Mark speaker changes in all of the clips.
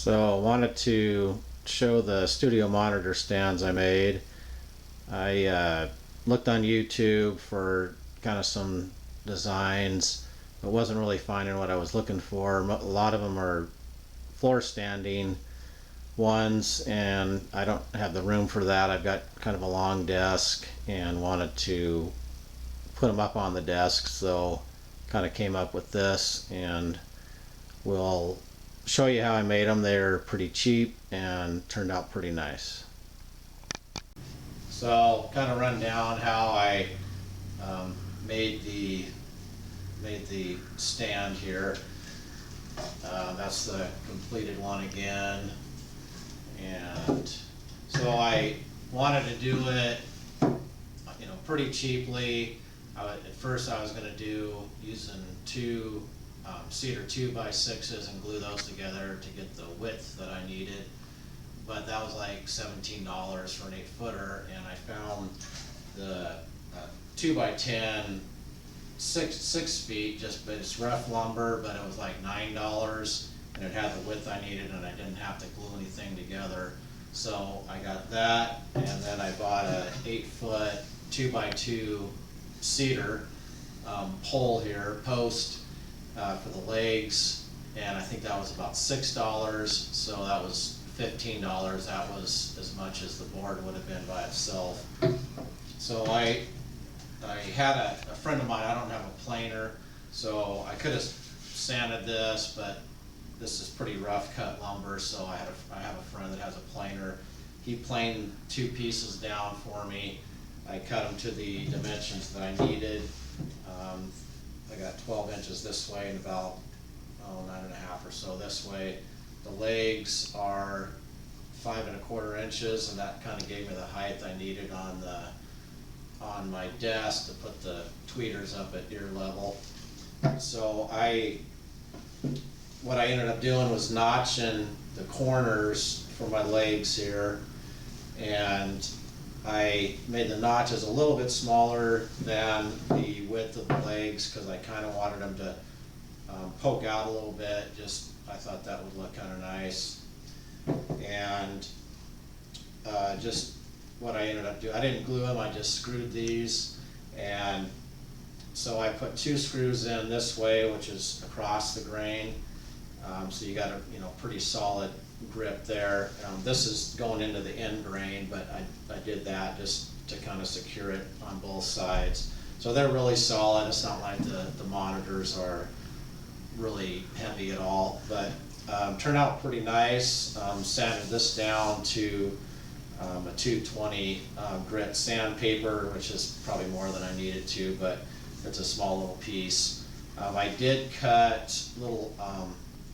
Speaker 1: So I wanted to show the studio monitor stands I made. I looked on YouTube for kind of some designs, but wasn't really finding what I was looking for. A lot of them are floor standing ones, and I don't have the room for that. I've got kind of a long desk and wanted to put them up on the desk, so kind of came up with this, and we'll show you how I made them. They're pretty cheap and turned out pretty nice. So I'll kind of run down how I made the stand here. That's the completed one again, and so I wanted to do it, pretty cheaply. At first I was going to do using two cedar 2x6s and glue those together to get the width that I needed, but that was like $17 for an 8-footer, and I found the 2x10 6 feet, but it's rough lumber, but it was like $9, and it had the width I needed, and I didn't have to glue anything together. So I got that, and then I bought a 8-foot 2x2 cedar pole here, post for the legs, and I think that was about $6, so that was $15. That was as much as the board would have been by itself. So I had a friend of mine. I don't have a planer, so I could have sanded this, but this is pretty rough cut lumber, so I have a friend that has a planer. He planed 2 pieces down for me. I cut them to the dimensions that I needed. I got 12 inches this way and about 9.5 or so this way. The legs are 5 1/4 inches, and that kind of gave me the height I needed on my desk to put the tweeters up at ear level. So what I ended up doing was notching the corners for my legs here, and I made the notches a little bit smaller than the width of the legs because I kind of wanted them to poke out a little bit. I thought that would look kind of nice. And just what I ended up doing, I didn't glue them, I just screwed these, and so I put 2 screws in this way, which is across the grain, so you got a pretty solid grip there. This is going into the end grain, but I did that just to kind of secure it on both sides. So they're really solid. It's not like the monitors are really heavy at all, but turned out pretty nice. Sanded this down to a 220 grit sandpaper, which is probably more than I needed to, but it's a small little piece. I did cut little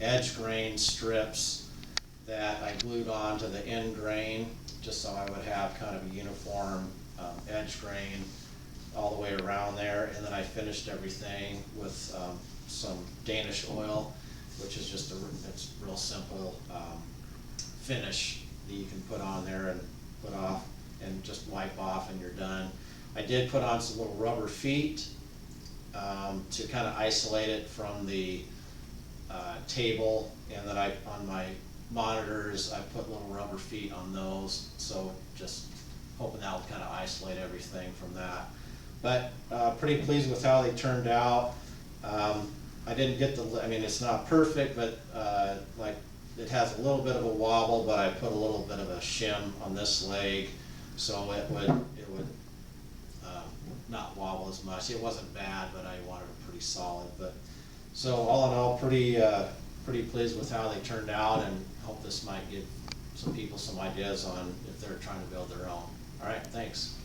Speaker 1: edge grain strips that I glued onto the end grain, just so I would have kind of a uniform edge grain all the way around there. And then I finished everything with some Danish oil, which is just it's real simple finish that you can put on there and put off and just wipe off, and you're done. I did put on some little rubber feet to kind of isolate it from the table, and then on my monitors I put little rubber feet on those, so just hoping that would kind of isolate everything from that. But pretty pleased with how they turned out. I didn't get it's not perfect, but like it has a little bit of a wobble, but I put a little bit of a shim on this leg, so it would not wobble as much. It wasn't bad, but I wanted it pretty solid. But so all in all, pretty pleased with how they turned out, and hope this might give some people some ideas on if they're trying to build their own. All right, thanks.